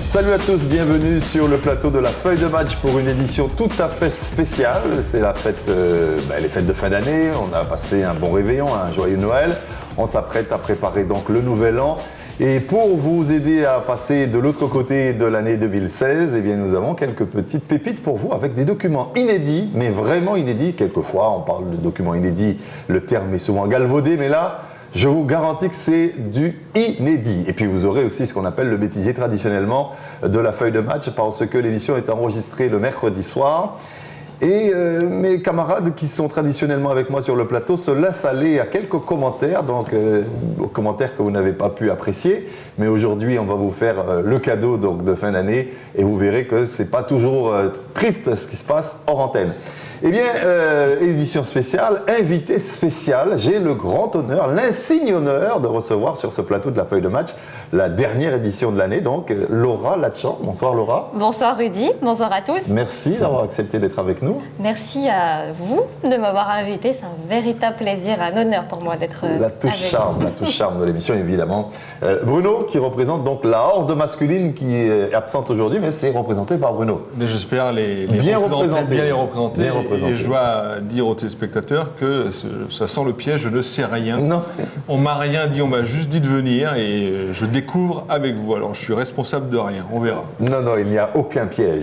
Salut à tous, bienvenue sur le plateau de la feuille de match pour une édition tout à fait spéciale. C'est la fête, les fêtes de fin d'année. On a passé un bon réveillon, un joyeux Noël. On s'apprête à préparer donc le nouvel an. Et pour vous aider à passer de l'autre côté de l'année 2016, eh bien, nous avons quelques petites pépites pour vous avec des documents inédits, mais vraiment inédits. Quelquefois, on parle de documents inédits, le terme est souvent galvaudé, mais là, je vous garantis que c'est du inédit. Et puis vous aurez aussi ce qu'on appelle le bêtisier traditionnellement de la feuille de match parce que l'émission est enregistrée le mercredi soir. Et mes camarades qui sont traditionnellement avec moi sur le plateau se laissent aller à quelques commentaires, donc aux commentaires que vous n'avez pas pu apprécier. Mais aujourd'hui, on va vous faire le cadeau donc, de fin d'année et vous verrez que ce n'est pas toujours triste ce qui se passe hors antenne. Eh bien, édition spéciale, invité spécial, j'ai le grand honneur, l'insigne honneur de recevoir sur ce plateau de la feuille de match la dernière édition de l'année, donc Laura Latchamp. Bonsoir Laura. Bonsoir Rudy, bonsoir à tous. Merci d'avoir accepté d'être avec nous. Merci à vous de m'avoir invité, c'est un véritable plaisir, un honneur pour moi d'être la touche charme de l'émission évidemment. Bruno qui représente donc la horde masculine qui est absente aujourd'hui, mais c'est représenté par Bruno. Mais j'espère bien les représenter. Et je dois dire aux téléspectateurs que ça sent le piège, je ne sais rien. Non. On m'a rien dit, on m'a juste dit de venir et je découvre avec vous. Alors je suis responsable de rien, on verra. Non, il n'y a aucun piège,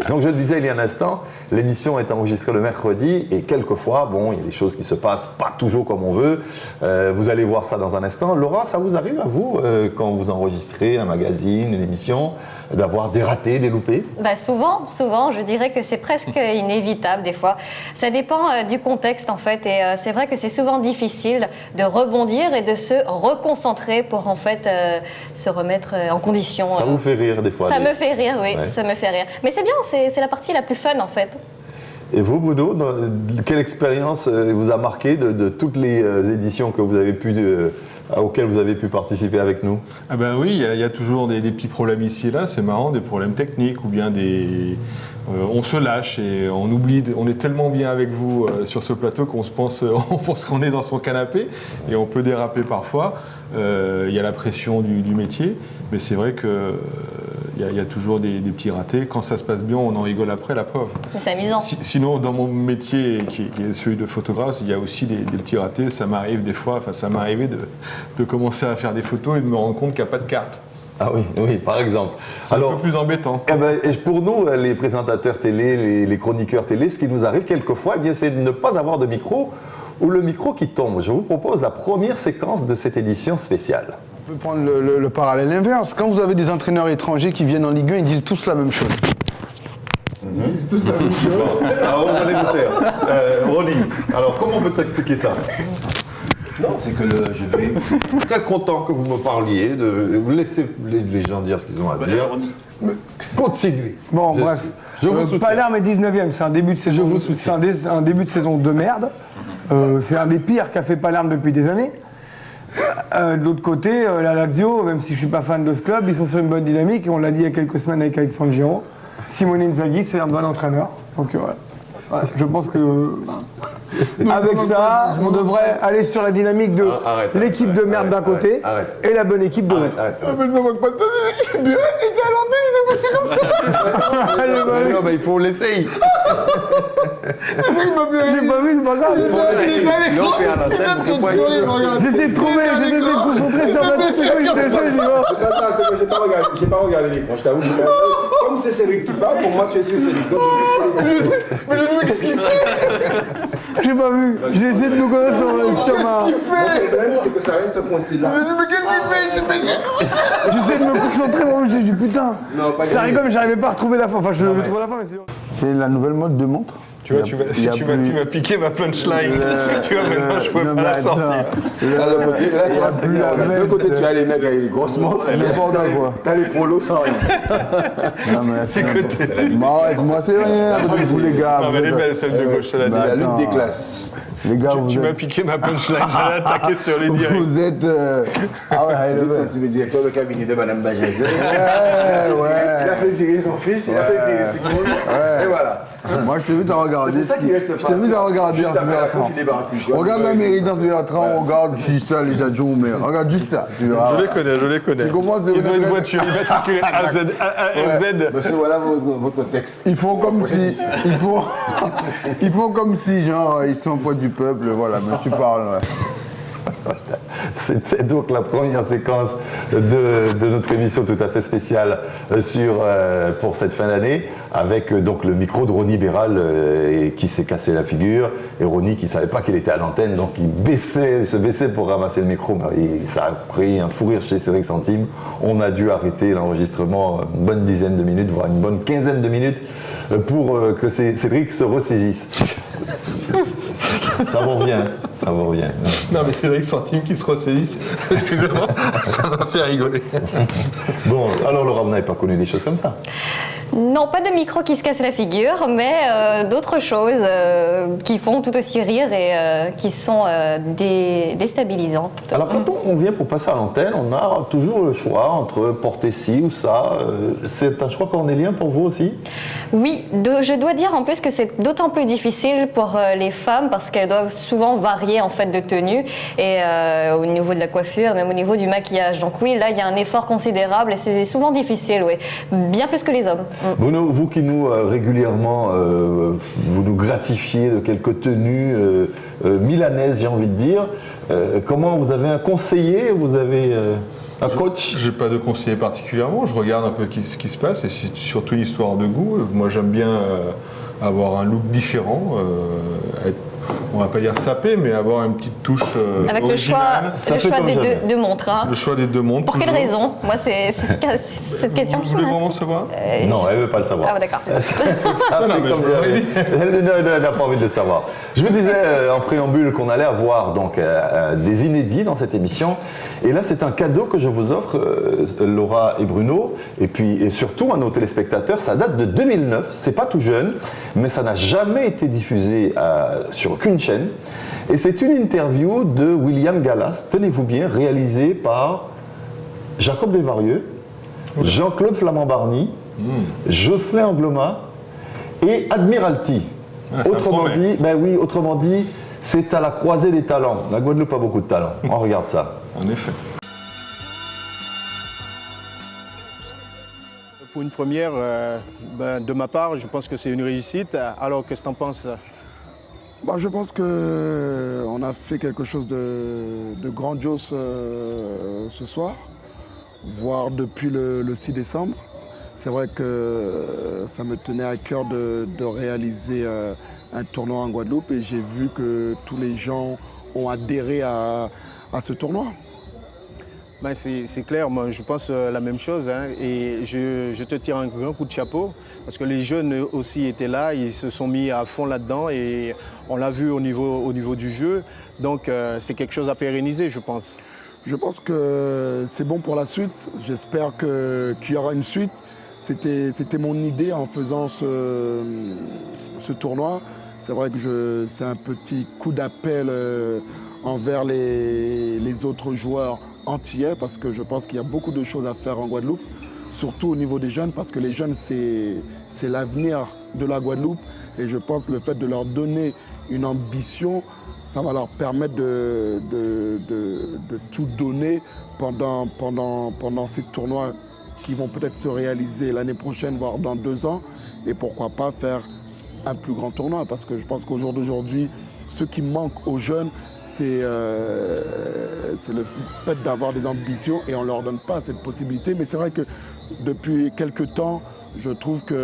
Donc je le disais il y a un instant, l'émission est enregistrée le mercredi et quelquefois, il y a des choses qui se passent pas toujours comme on veut. Vous allez voir ça dans un instant. Laura, ça vous arrive à vous, quand vous enregistrez un magazine, une émission, d'avoir des ratés, des loupés? Souvent, je dirais que c'est presque inévitable des fois. Ça dépend du contexte en fait et c'est vrai que c'est souvent difficile de rebondir et de se reconcentrer pour en fait se remettre en condition. Ça vous fait rire des fois? Ça me fait rire, oui, ouais. Ça me fait rire. Mais c'est bien, c'est la partie la plus fun en fait. Et vous, Bruno, quelle expérience vous a marqué de toutes les éditions que vous avez auxquelles vous avez pu participer avec nous? Ah ben oui, il y a toujours des petits problèmes ici et là, c'est marrant, des problèmes techniques ou bien on se lâche et on oublie, on est tellement bien avec vous sur ce plateau qu'on pense qu'on est dans son canapé et on peut déraper parfois. Il y a la pression du métier, mais c'est vrai que il y a toujours des petits ratés. Quand ça se passe bien, on en rigole après, la preuve. C'est amusant. Sinon, dans mon métier, qui est celui de photographe, il y a aussi des petits ratés. Ça m'arrive des fois, ça m'est arrivé de commencer à faire des photos et de me rendre compte qu'il n'y a pas de carte. Ah oui, par exemple. C'est un peu plus embêtant. Et pour nous, les présentateurs télé, les chroniqueurs télé, ce qui nous arrive quelquefois, c'est de ne pas avoir de micro ou le micro qui tombe. Je vous propose la première séquence de cette édition spéciale. On peut prendre le parallèle inverse. Quand vous avez des entraîneurs étrangers qui viennent en Ligue 1, ils disent tous la même chose. Ils disent tous la même chose. Alors, on va les noter. Ronnie, alors comment peut-tu expliquer ça? Non, c'est que je vais... Très content que vous me parliez, de vous laisser les gens dire ce qu'ils ont à dire. Continuez. Bon, bref. Palerme est 19e, c'est un début de saison. C'est un début de saison de merde. C'est un des pires qu'a fait Palerme depuis des années. De l'autre côté, la Lazio, même si je ne suis pas fan de ce club, ils sont sur une bonne dynamique. Et on l'a dit il y a quelques semaines avec Alexandre Giraud. Simone Inzaghi, c'est un bon entraîneur. Donc voilà. Ouais, je pense que avec ça, on devrait aller sur la dynamique de l'équipe de merde d'un côté et la bonne équipe de l'autre. Mais je ne me moque pas de ta équipe. Il était comme ça. Non, mais il faut l'essayer. J'ai pas vu, c'est pas grave. J'essaie de trouver, j'essaie de me concentrer sur ma tête. J'ai pas regardé l'écran, je t'avoue. Comme c'est Cédric qui parle, pour moi tu es sur Cédric. Mais qu'est-ce qu'il fait? J'ai pas vu, j'ai essayé de me connaître sur ma... Le problème c'est que ça reste coincé là. Mais qu'est-ce qu'il fait? J'essaie de me concentrer, moi je dis putain. Ça rigole, mais j'arrivais pas à retrouver la fin. Enfin, je trouve la fin, mais c'est... C'est la nouvelle mode de montre. Tu vois, tu m'as piqué ma punchline. Tu vois, maintenant, je ne pouvais pas la sortir. D'un côté, tu as les mecs avec les grosses montres, et tu as les polos sans rien. C'est côté. Moi, c'est rien, vous les gars. Non, mais elle est belle, celle de gauche, celle-là. C'est la lutte des classes. Les gars, tu m'as piqué ma punchline, j'allais attaquer sur les directs. Vous êtes... Ah ouais, c'est le directeur de cabinet de Madame Bajazet. Ouais. Il a fait virer son fils, il a fait des secondes, et voilà. Moi, je t'invite à regarder. C'est pour ça qu'il reste pas. Je t'invite à regarder Juste après la Bertrand. coupe, il est parti. Regarde l'Amérique dans Bertrand, regarde juste ça, les adjoints, mais regarde juste ça. Tu verras. Je les connais. Tu comprends, Ils ont une voiture immatriculée AZ. Monsieur, voilà votre texte. Ils font comme si, ils font comme si, genre, ils sont poids du peuple, voilà, mais tu parles, ouais. C'était donc la première séquence de notre émission tout à fait spéciale pour cette fin d'année, avec donc le micro de Ronnie Béral qui s'est cassé la figure, et Ronnie qui ne savait pas qu'il était à l'antenne, donc il se baissait pour ramasser le micro. Ça a pris un fou rire chez Cédric Centime. On a dû arrêter l'enregistrement une bonne dizaine de minutes, voire une bonne quinzaine de minutes, pour que Cédric se ressaisisse. Ça vous revient. Non, mais Cédric Centime qui se ressaisisse, excusez-moi, ça m'a fait rigoler. Bon, alors Laura, vous n'avez pas connu des choses comme ça? Non, pas de micro qui se casse la figure, mais d'autres choses qui font tout aussi rire et qui sont déstabilisantes. Alors quand on vient pour passer à l'antenne, on a toujours le choix entre porter ci ou ça. C'est un choix cornélien pour vous aussi? Oui, je dois dire en plus que c'est d'autant plus difficile pour les femmes parce qu'elles doivent souvent varier en fait de tenue et au niveau de la coiffure, même au niveau du maquillage. Donc oui, là il y a un effort considérable et c'est souvent difficile, oui, bien plus que les hommes. Bruno, vous qui nous régulièrement vous nous gratifiez de quelques tenues milanaises, j'ai envie de dire, comment vous avez un conseiller, vous avez un coach? J'ai pas de conseiller particulièrement, je regarde un peu ce qui se passe et c'est surtout une histoire de goût. Moi j'aime bien avoir un look différent, on va pas dire sapé, mais avoir une petite touche avec originale. le choix des deux montres. Hein. Le choix des deux montres. Pour quelle raison? Moi, c'est cette question qui Vous voulez vraiment savoir? Non, elle ne veut pas le savoir. Ah, d'accord. Elle n'a pas envie de le savoir. Je vous disais en préambule qu'on allait avoir donc, des inédits dans cette émission. Et là, c'est un cadeau que je vous offre, Laura et Bruno, et surtout à nos téléspectateurs. Ça date de 2009, c'est pas tout jeune, mais ça n'a jamais été diffusé sur aucune chaîne. Et c'est une interview de William Gallas, tenez-vous bien, réalisée par Jacob Desvarieux, Jean-Claude Flamand-Barny, Jocelyn Angloma et Admiralty. Autrement dit, c'est à la croisée des talents. La Guadeloupe a beaucoup de talent. On regarde ça. En effet. Pour une première, de ma part, je pense que c'est une réussite. Alors, qu'est-ce que tu en penses? Je pense qu'on a fait quelque chose de grandiose ce soir, voire depuis le 6 décembre. C'est vrai que ça me tenait à cœur de réaliser un tournoi en Guadeloupe et j'ai vu que tous les gens ont adhéré à ce tournoi. C'est clair, moi je pense la même chose hein, et je te tire un grand coup de chapeau parce que les jeunes aussi étaient là, ils se sont mis à fond là-dedans et on l'a vu au niveau du jeu, donc c'est quelque chose à pérenniser je pense. Je pense que c'est bon pour la suite, j'espère qu'il y aura une suite. C'était mon idée en faisant ce tournoi. C'est vrai que c'est un petit coup d'appel envers les autres joueurs antillais parce que je pense qu'il y a beaucoup de choses à faire en Guadeloupe, surtout au niveau des jeunes parce que les jeunes c'est l'avenir de la Guadeloupe et je pense que le fait de leur donner une ambition, ça va leur permettre de tout donner pendant ces tournois qui vont peut-être se réaliser l'année prochaine, voire dans 2 ans et pourquoi pas faire un plus grand tournoi parce que je pense qu'au jour d'aujourd'hui, ce qui manque aux jeunes, c'est le fait d'avoir des ambitions et on ne leur donne pas cette possibilité. Mais c'est vrai que depuis quelques temps, je trouve qu'on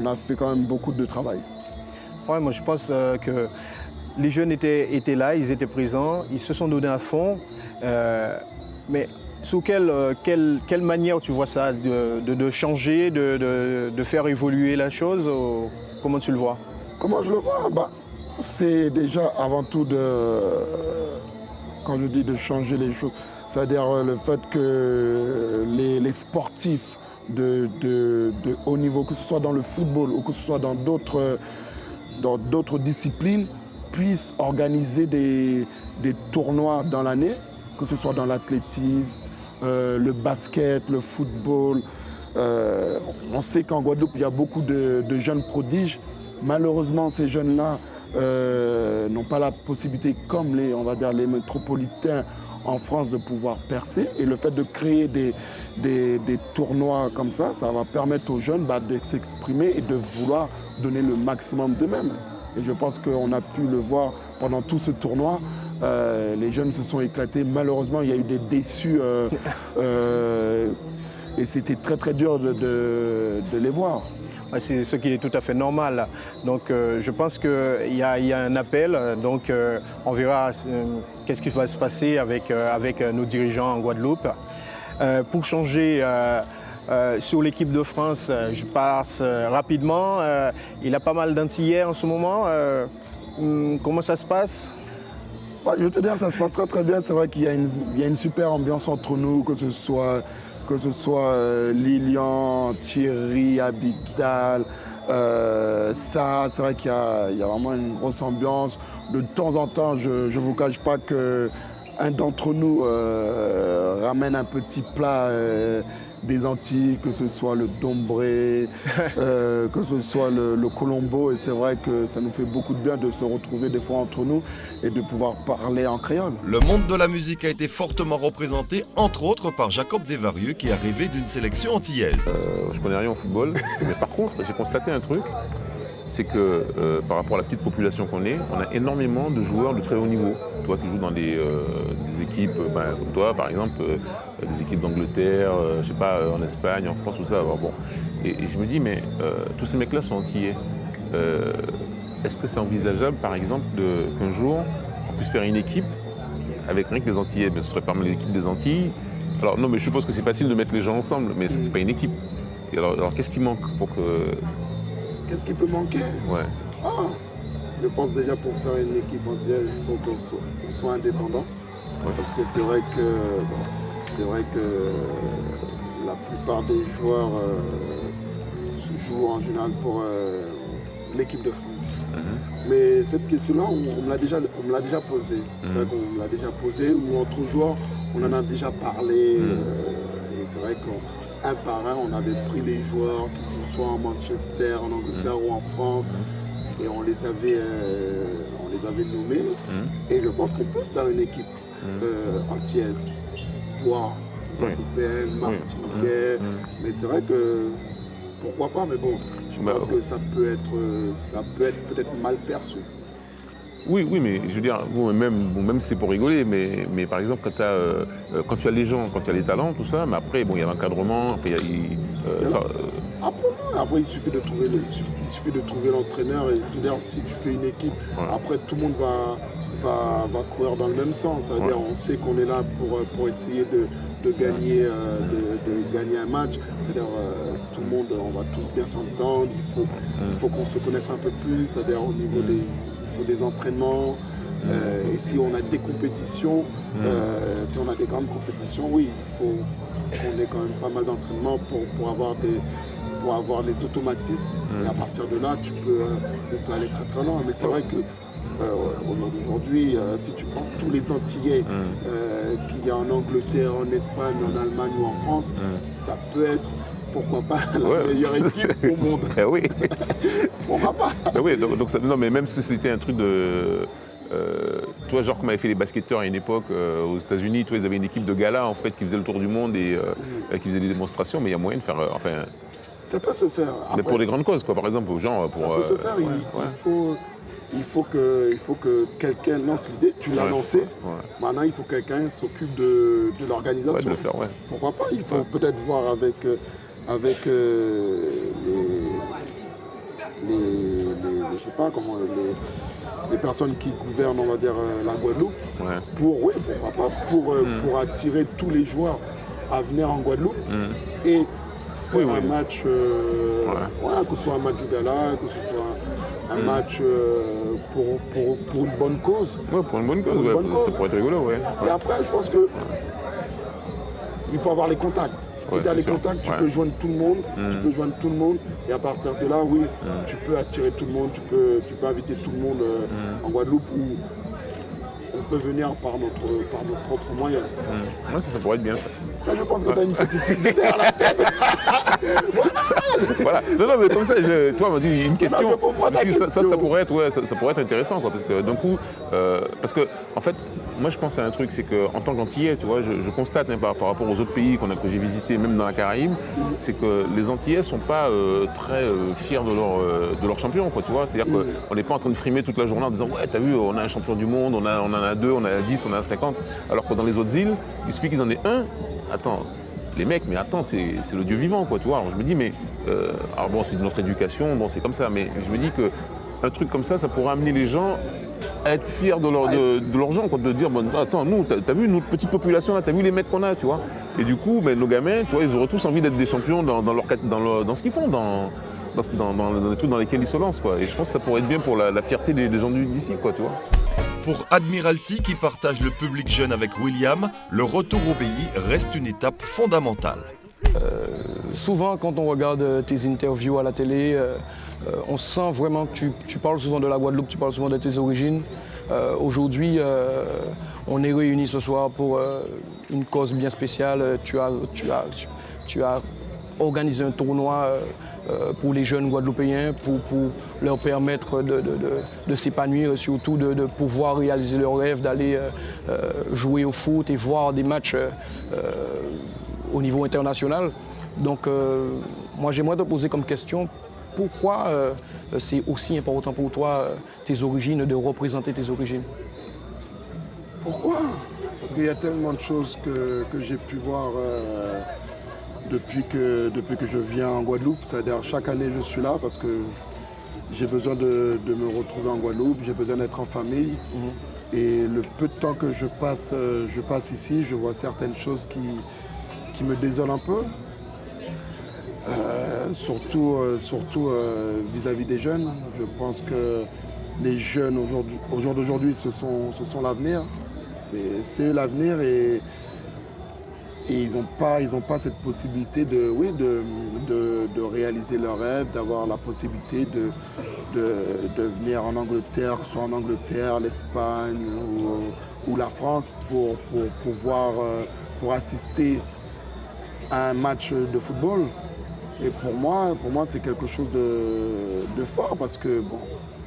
a fait quand même beaucoup de travail. Ouais, moi je pense que les jeunes étaient là, ils étaient présents, ils se sont donnés à fond. Mais sous quelle manière tu vois ça, de changer, de faire évoluer la chose comment tu le vois? Comment je le vois? C'est déjà avant tout quand je dis de changer les choses, c'est-à-dire le fait que les sportifs de haut niveau, que ce soit dans le football ou que ce soit dans d'autres disciplines, puissent organiser des tournois dans l'année, que ce soit dans l'athlétisme, le basket, le football, On sait qu'en Guadeloupe, il y a beaucoup de jeunes prodiges. Malheureusement, ces jeunes-là n'ont pas la possibilité, comme les métropolitains en France, de pouvoir percer. Et le fait de créer des tournois comme ça va permettre aux jeunes de s'exprimer et de vouloir donner le maximum d'eux-mêmes. Et je pense qu'on a pu le voir pendant tout ce tournoi. Les jeunes se sont éclatés. Malheureusement, il y a eu des déçus. Et c'était très très dur de les voir. C'est ce qui est tout à fait normal. Donc je pense qu'il y a un appel. Donc on verra qu'est-ce qui va se passer avec nos dirigeants en Guadeloupe. Pour changer sur l'équipe de France, je passe rapidement. Il y a pas mal d'Antillais en ce moment. Comment ça se passe? Je veux te dire, ça se passe très très bien. C'est vrai qu'il y a une super ambiance entre nous, que ce soit Lilian, Thierry, Abidal, ça, c'est vrai qu'il y a vraiment une grosse ambiance. De temps en temps, je ne vous cache pas qu'un d'entre nous ramène un petit plat des Antilles, que ce soit le dombré, que ce soit le colombo. Et c'est vrai que ça nous fait beaucoup de bien de se retrouver des fois entre nous et de pouvoir parler en créole. Le monde de la musique a été fortement représenté, entre autres par Jacob Desvarieux, qui a rêvé d'une sélection antillaise. Je connais rien au football, mais par contre, j'ai constaté un truc, c'est que par rapport à la petite population qu'on est, on a énormément de joueurs de très haut niveau. Toi qui joues dans des équipes comme toi, par exemple, des équipes d'Angleterre, je sais pas, en Espagne, en France, tout ça. Alors, bon. Et je me dis, mais tous ces mecs-là sont antillais. Est-ce que c'est envisageable, par exemple, qu'un jour, on puisse faire une équipe avec rien que des Antillais? Ce serait pas mal l'équipe des Antilles. Alors non, mais je suppose que c'est facile de mettre les gens ensemble, mais ça ne fait pas une équipe. Et alors qu'est-ce qui manque pour que... Qu'est-ce qui peut manquer? Ouais. Je pense déjà pour faire une équipe entière, il faut qu'on soit indépendant. Ouais. Parce que c'est vrai que la plupart des joueurs jouent en général pour l'équipe de France. Mais cette question-là, on me l'a déjà posée. C'est vrai qu'on me l'a déjà posée, ou entre joueurs, on en a déjà parlé. Et c'est vrai qu'un par un, on avait pris les joueurs qui jouent soit en Manchester, en Angleterre ou en France, et on les avait nommés. Et je pense qu'on peut faire une équipe antillaise, voire européenne, martiniquaise. Mais c'est vrai que pourquoi pas, mais bon, je pense que ça peut être peut-être mal perçu. Oui, mais je veux dire, même si c'est pour rigoler, mais par exemple, quand tu as les gens, quand tu as les talents, tout ça, mais après, il y a l'encadrement, Après, il suffit de trouver l'entraîneur, et je veux dire, si tu fais une équipe, après, tout le monde va courir dans le même sens. C'est-à-dire, on sait qu'on est là pour essayer de gagner un match. C'est-à-dire, tout le monde, on va tous bien s'entendre, il faut qu'on se connaisse un peu plus, c'est-à-dire au niveau des entraînements. Et si on a des compétitions, si on a des grandes compétitions, oui, il faut qu'on ait quand même pas mal d'entraînement pour avoir les automatismes. Et à partir de là, on peut aller très très loin. Mais c'est vrai que aujourd'hui, si tu prends tous les Antillais qu'il y a en Angleterre, en Espagne, en Allemagne ou en France, ça peut être, pourquoi pas, la meilleure équipe au monde. Ben oui. Pourquoi pas. Ben oui, donc ça, non, mais même si c'était un truc de... tu vois, genre comme avait fait les basketteurs à une époque aux États-Unis, ils avaient une équipe de gars-là en fait qui faisait le tour du monde et qui faisait des démonstrations, mais il y a moyen de faire... ça peut se faire. Après, mais pour des grandes causes, quoi, par exemple, genre pour... Ça peut se faire, il faut que quelqu'un lance l'idée, tu l'as lancé, maintenant il faut que quelqu'un s'occupe de l'organisation. Ouais, de le faire, Pourquoi pas, il faut peut-être voir avec je sais pas comment, les personnes qui gouvernent, on va dire, la Guadeloupe, pourquoi pas, pour attirer tous les joueurs à venir en Guadeloupe et faire un match, que ce soit un match du gala, que ce soit un match pour une bonne cause. Ouais, pour une bonne cause, ça pourrait être rigolo, Et après, je pense que il faut avoir les contacts. Si tu as les contacts, tu peux joindre tout le monde, et à partir de là, tu peux attirer tout le monde, tu peux inviter tout le monde en Guadeloupe, où on peut venir par nos propres moyens. Ouais, ça pourrait être bien. Ça, je pense que tu as une petite idée derrière la tête. Voilà. Non, mais comme ça, toi, m'a dit une question. Ça pourrait être, ça pourrait être intéressant, quoi, parce que d'un coup, parce que en fait, moi, je pense à un truc, c'est qu'en tant qu'Antillais, tu vois, je constate par rapport aux autres pays que j'ai visités, même dans la Caraïbe, c'est que les Antillais sont pas très fiers de leur champion, quoi, tu vois. C'est-à-dire qu'on n'est pas en train de frimer toute la journée en disant ouais, t'as vu, on a un champion du monde, on en a 2, on en a 10, on en a 50. Alors que dans les autres îles, il suffit qu'ils en aient un. Attends, les mecs, mais attends, c'est le Dieu vivant, quoi, tu vois. Alors je me dis, mais alors bon, c'est de notre éducation, bon, c'est comme ça, mais je me dis que un truc comme ça pourrait amener les gens à être fiers de leurs gens, quoi, de dire bon, attends, nous, t'as vu notre petite population là, t'as vu les mecs qu'on a, tu vois. Et du coup, nos gamins, tu vois, ils auraient tous envie d'être des champions dans ce qu'ils font, dans les trucs dans lesquels ils se lancent, quoi. Et je pense que ça pourrait être bien pour la fierté des gens d'ici, quoi, tu vois. Pour Admiralty, qui partage le public jeune avec William, le retour au pays reste une étape fondamentale. Souvent, quand on regarde tes interviews à la télé, on sent vraiment que tu parles souvent de la Guadeloupe, tu parles souvent de tes origines. Aujourd'hui, on est réunis ce soir pour une cause bien spéciale. Tu as organisé un tournoi pour les jeunes Guadeloupéens, pour leur permettre de s'épanouir, surtout de pouvoir réaliser leur rêve, d'aller jouer au foot et voir des matchs au niveau international. Donc moi j'aimerais te poser comme question, pourquoi c'est aussi important pour toi tes origines, de représenter tes origines? Pourquoi? Parce qu'il y a tellement de choses que j'ai pu voir depuis que je viens en Guadeloupe. C'est-à-dire chaque année je suis là parce que j'ai besoin de me retrouver en Guadeloupe, j'ai besoin d'être en famille. Et le peu de temps que je passe ici, je vois certaines choses qui me désolent un peu. Surtout vis-à-vis des jeunes. Je pense que les jeunes au jour d'aujourd'hui, ce sont l'avenir. C'est eux l'avenir et ils n'ont pas cette possibilité de réaliser leurs rêves, d'avoir la possibilité de venir en Angleterre, soit en Angleterre, l'Espagne ou la France pour assister à un match de football. Et pour moi c'est quelque chose de fort parce que bon,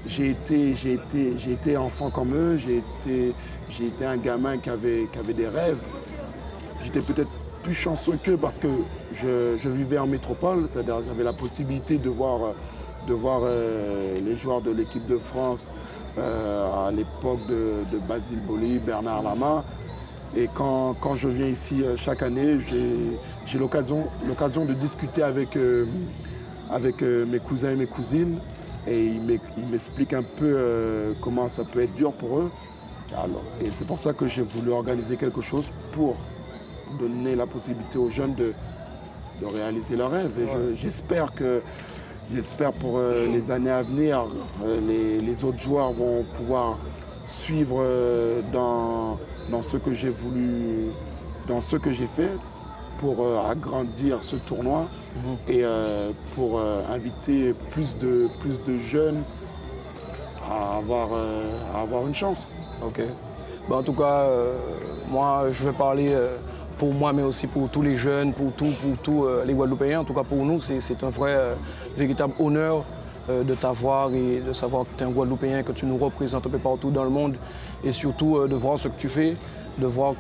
j'ai été enfant comme eux, j'ai été un gamin qui avait des rêves. J'étais peut-être plus chanceux qu'eux parce que je vivais en métropole, c'est-à-dire que j'avais la possibilité de voir les joueurs de l'équipe de France à l'époque de Basile Boli, Bernard Lama. Et quand je viens ici chaque année, j'ai l'occasion de discuter avec mes cousins et mes cousines. Et ils m'expliquent un peu comment ça peut être dur pour eux. Et c'est pour ça que j'ai voulu organiser quelque chose pour donner la possibilité aux jeunes de réaliser leurs rêves. Et j'espère pour les années à venir, les autres joueurs vont pouvoir suivre dans ce que j'ai voulu, dans ce que j'ai fait pour agrandir ce tournoi et pour inviter plus de jeunes à avoir une chance. Ok. Ben, en tout cas, moi je vais parler pour moi mais aussi pour tous les jeunes, pour tous les Guadeloupéens. En tout cas pour nous, c'est un vrai, véritable honneur de t'avoir et de savoir que tu es un Guadeloupéen, que tu nous représentes un peu partout dans le monde et surtout de voir ce que tu fais, de voir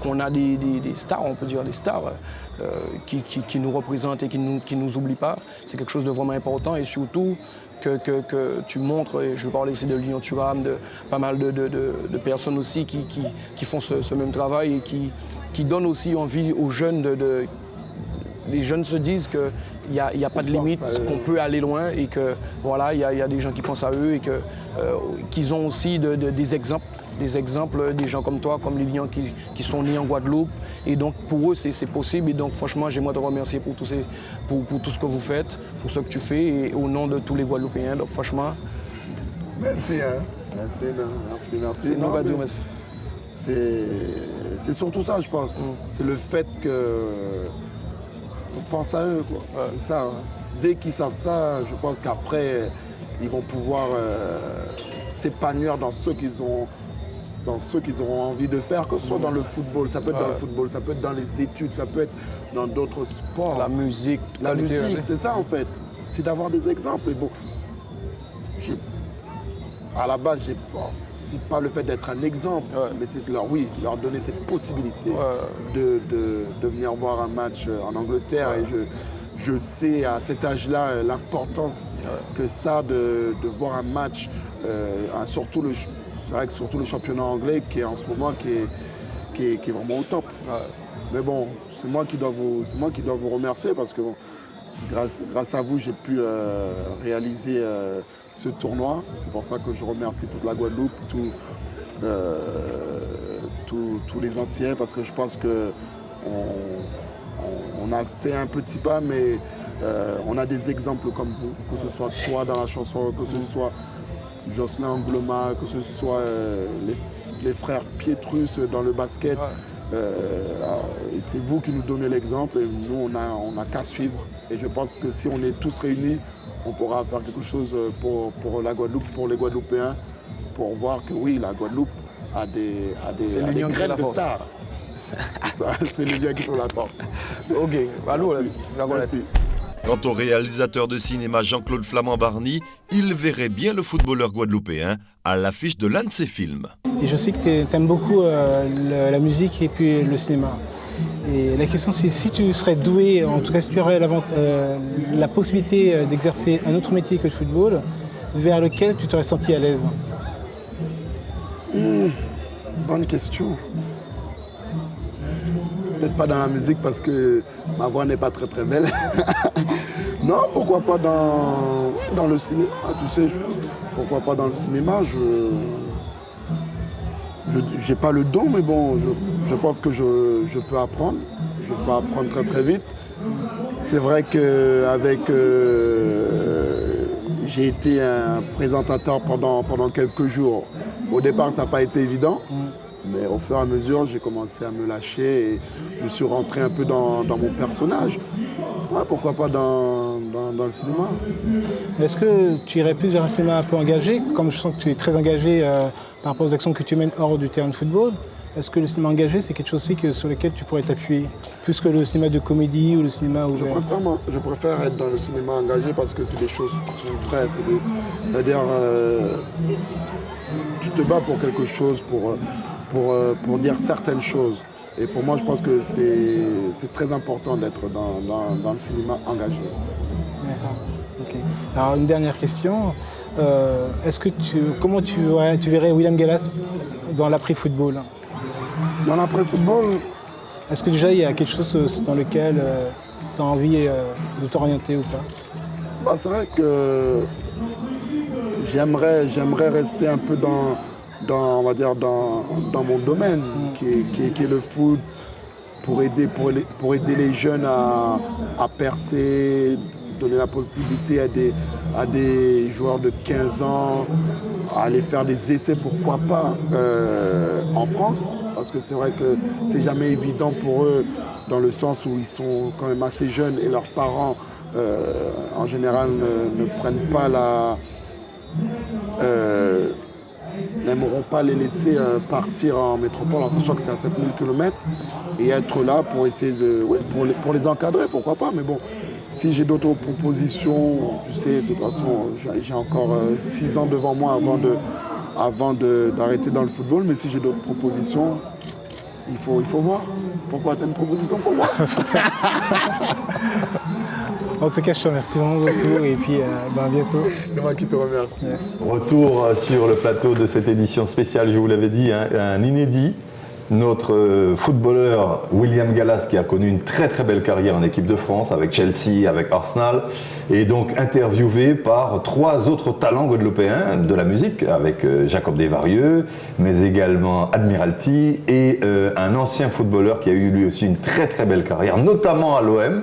qu'on a des stars, on peut dire des stars, qui nous représentent et qui nous oublient pas. C'est quelque chose de vraiment important et surtout que tu montres, et je vais parler aussi de Lyon Thuram, de pas mal de personnes aussi qui font ce même travail et qui donnent aussi envie aux jeunes les jeunes se disent qu'il n'y a pas de limite, qu'on peut aller loin et que voilà, il y a des gens qui pensent à eux et qu'ils ont aussi des exemples, des gens comme toi, comme les lions qui sont nés en Guadeloupe. Et donc pour eux, c'est possible. Et donc franchement, j'aimerais te remercier pour tout ce que vous faites, pour ce que tu fais et au nom de tous les Guadeloupéens. Donc franchement... Merci. Merci. Merci. C'est surtout ça, je pense. C'est le fait qu'on pense à eux, quoi. Ouais. C'est ça. Dès qu'ils savent ça, je pense qu'après, ils vont pouvoir s'épanouir dans ce qu'ils ont dans ce qu'ils auront envie de faire, que ce soit dans le football, ça peut être dans le football, ça peut être dans les études, ça peut être dans d'autres sports. La musique. La musique, c'est ça en fait. C'est d'avoir des exemples. Et bon, à la base, c'est pas le fait d'être un exemple, mais c'est de leur donner cette possibilité de venir voir un match en Angleterre. Et je sais à cet âge-là l'importance que ça de voir un match, surtout le championnat anglais qui est en ce moment qui est vraiment au top. Mais bon, c'est moi qui dois vous remercier parce que bon, grâce à vous, j'ai pu réaliser ce tournoi. C'est pour ça que je remercie toute la Guadeloupe, tous les Antillais, parce que je pense qu'on a fait un petit pas, mais on a des exemples comme vous, que ce soit toi dans la chanson, que ce soit Jocelyn Angloma, que ce soit les frères Pietrus dans le basket. C'est vous qui nous donnez l'exemple et nous, on n'a qu'à suivre. Et je pense que si on est tous réunis, on pourra faire quelque chose pour la Guadeloupe, pour les Guadeloupéens, pour voir que oui, la Guadeloupe a des graines de stars. C'est l'union qui fait la force. Ok, allô, merci. Quant au réalisateur de cinéma Jean-Claude Flamand-Barny, il verrait bien le footballeur guadeloupéen à l'affiche de l'un de ses films. Et je sais que tu aimes beaucoup la musique et puis le cinéma. Et la question c'est si tu serais doué, en tout cas si tu aurais la possibilité d'exercer un autre métier que le football, vers lequel tu t'aurais senti à l'aise? Bonne question. Peut-être pas dans la musique parce que ma voix n'est pas très très belle. Non, pourquoi pas dans le cinéma, tu sais, pourquoi pas dans le cinéma, j'ai pas le don, mais bon, je pense que je peux apprendre. Je peux apprendre très très vite. C'est vrai qu'avec j'ai été un présentateur pendant quelques jours. Au départ, ça n'a pas été évident. Mais au fur et à mesure, j'ai commencé à me lâcher et je suis rentré un peu dans mon personnage. Ouais, pourquoi pas dans le cinéma. Est-ce que tu irais plus vers un cinéma un peu engagé, comme je sens que tu es très engagé par rapport aux actions que tu mènes hors du terrain de football? Est-ce que le cinéma engagé, c'est quelque chose aussi sur lequel tu pourrais t'appuyer, plus que le cinéma de comédie ou le cinéma ouvert? Je préfère être dans le cinéma engagé parce que c'est des choses qui sont vraies. C'est-à-dire, tu te bats pour quelque chose, pour dire certaines choses. Et pour moi, je pense que c'est très important d'être dans le cinéma engagé. D'accord. Okay. Alors, une dernière question. Comment tu verrais William Gallas dans l'après-football? Dans l'après-football? Est-ce que déjà il y a quelque chose dans lequel tu as envie de t'orienter ou pas? C'est vrai que j'aimerais rester un peu dans mon domaine, qui est le foot, pour aider les jeunes à percer, donner la possibilité à des joueurs de 15 ans à aller faire des essais, pourquoi pas, en France. Parce que c'est vrai que c'est jamais évident pour eux, dans le sens où ils sont quand même assez jeunes et leurs parents, en général, ne prennent pas n'aimeront pas les laisser partir en métropole en sachant que c'est à 7000 km et être là pour essayer pour les encadrer, pourquoi pas. Mais bon, si j'ai d'autres propositions, tu sais, de toute façon, j'ai encore 6 ans devant moi avant d'arrêter dans le football, mais si j'ai d'autres propositions, il faut voir. Pourquoi tu as une proposition pour moi? En tout cas, je te remercie vraiment beaucoup et puis à bientôt. C'est moi qui te remercie. Yes. Retour sur le plateau de cette édition spéciale, je vous l'avais dit, un inédit. Notre footballeur William Gallas, qui a connu une très très belle carrière en équipe de France avec Chelsea, avec Arsenal, est donc interviewé par 3 autres talents guadeloupéens de la musique, avec Jacob Desvarieux, mais également Admiralty et un ancien footballeur qui a eu lui aussi une très très belle carrière, notamment à l'OM.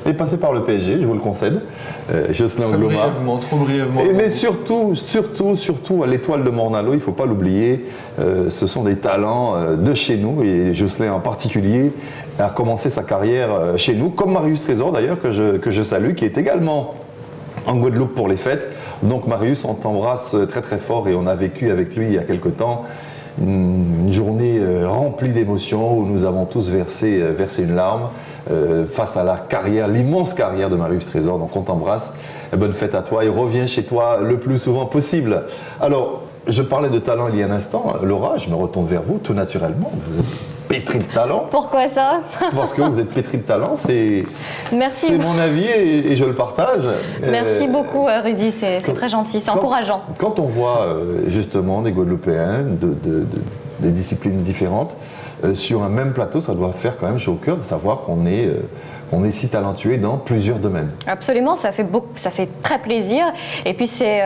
est passé par le PSG, je vous le concède, Jocelyn Angloma. Trop brièvement. Mais surtout à l'Étoile de Morne-à-l'Eau, il ne faut pas l'oublier, ce sont des talents de chez nous, et Jocelyn en particulier a commencé sa carrière chez nous, comme Marius Trésor d'ailleurs, que je salue, qui est également en Guadeloupe pour les fêtes. Donc Marius, on t'embrasse très très fort, et on a vécu avec lui il y a quelque temps une journée remplie d'émotions où nous avons tous versé une larme face à la carrière, l'immense carrière de Marius Trésor. Donc on t'embrasse, bonne fête à toi et reviens chez toi le plus souvent possible. Alors, je parlais de talent il y a un instant. Laura, je me retourne vers vous tout naturellement. Vous êtes pétrie de talent. Pourquoi ça? Parce que vous êtes pétrie de talent, c'est mon avis et je le partage. Merci beaucoup Rudy, c'est très gentil, c'est encourageant. Quand on voit justement des Guadeloupéens des disciplines différentes sur un même plateau, ça doit faire quand même chaud au cœur de savoir qu'on est si talentueux dans plusieurs domaines. Absolument, ça fait très plaisir. Et puis c'est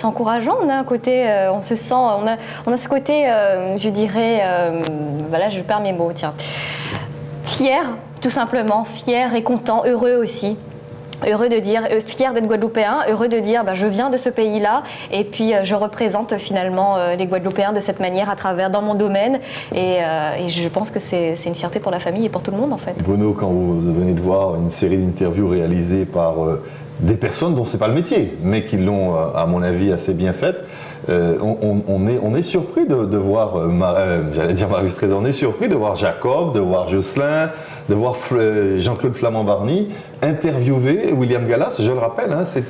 encourageant. On a un côté, on se sent, on a ce côté, je dirais, voilà, je perds mes mots, tiens, fier, tout simplement, fier et content, heureux aussi. Heureux de dire, fier d'être Guadeloupéen, heureux de dire je viens de ce pays-là et puis je représente finalement les Guadeloupéens de cette manière à travers dans mon domaine et je pense que c'est une fierté pour la famille et pour tout le monde en fait. Bruno, quand vous venez de voir une série d'interviews réalisées par des personnes dont c'est pas le métier, mais qui l'ont à mon avis assez bien faite, on est surpris de voir, j'allais dire Marius Trésor, on est surpris de voir Jacob, de voir Jocelyn, de voir Jean-Claude Flamand-Barny interviewer William Gallas. Je le rappelle, hein, c'est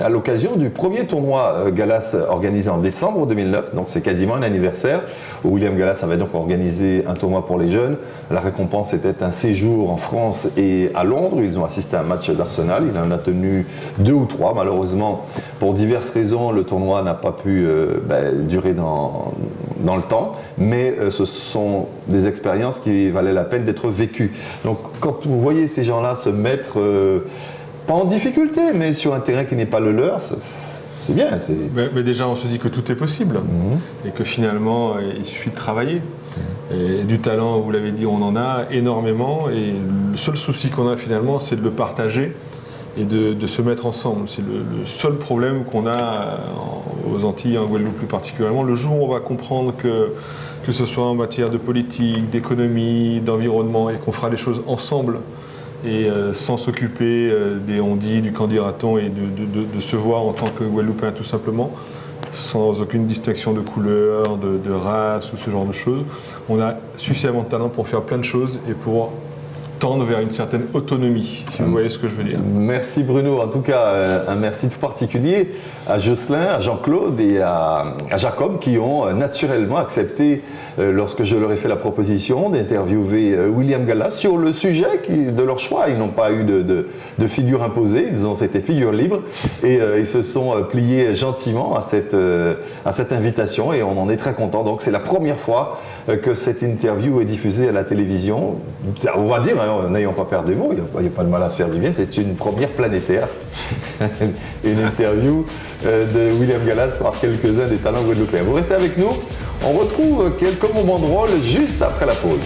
à l'occasion du premier tournoi Gallas organisé en décembre 2009, donc c'est quasiment un anniversaire, où William Gallas avait donc organisé un tournoi pour les jeunes. La récompense était un séjour en France et à Londres. Ils ont assisté à un match d'Arsenal. Il en a tenu 2 ou 3. Malheureusement, pour diverses raisons, le tournoi n'a pas pu durer dans le temps, mais ce sont des expériences qui valaient la peine d'être vécues. Donc quand vous voyez ces gens-là se mettre, pas en difficulté, mais sur un terrain qui n'est pas le leur, c'est bien. Mais déjà, on se dit que tout est possible et que finalement, il suffit de travailler. Et du talent, vous l'avez dit, on en a énormément et le seul souci qu'on a finalement, c'est de le partager et de se mettre ensemble. C'est le seul problème qu'on a aux Antilles, en Guadeloupe plus particulièrement. Le jour où on va comprendre que ce soit en matière de politique, d'économie, d'environnement, et qu'on fera les choses ensemble et sans s'occuper des on-dit, du candidaton et de se voir en tant que Guadeloupéen tout simplement, sans aucune distinction de couleur, de race ou ce genre de choses. On a suffisamment de talent pour faire plein de choses et pour tendre vers une certaine autonomie, si vous voyez ce que je veux dire. Merci Bruno. En tout cas, un merci tout particulier à Jocelyn, à Jean-Claude et à Jacob qui ont naturellement accepté, lorsque je leur ai fait la proposition d'interviewer William Gallas sur le sujet de leur choix. Ils n'ont pas eu de figure imposée, c'était figure libre et ils se sont pliés gentiment à cette invitation et on en est très content. Donc c'est la première fois que cette interview est diffusée à la télévision. On va dire, n'ayons pas peur des mots, il n'y a pas de mal à faire du bien, c'est une première planétaire. Une interview de William Gallas par quelques-uns des talents guadeloupéens. Vous restez avec nous, on retrouve quelques moments drôles juste après la pause.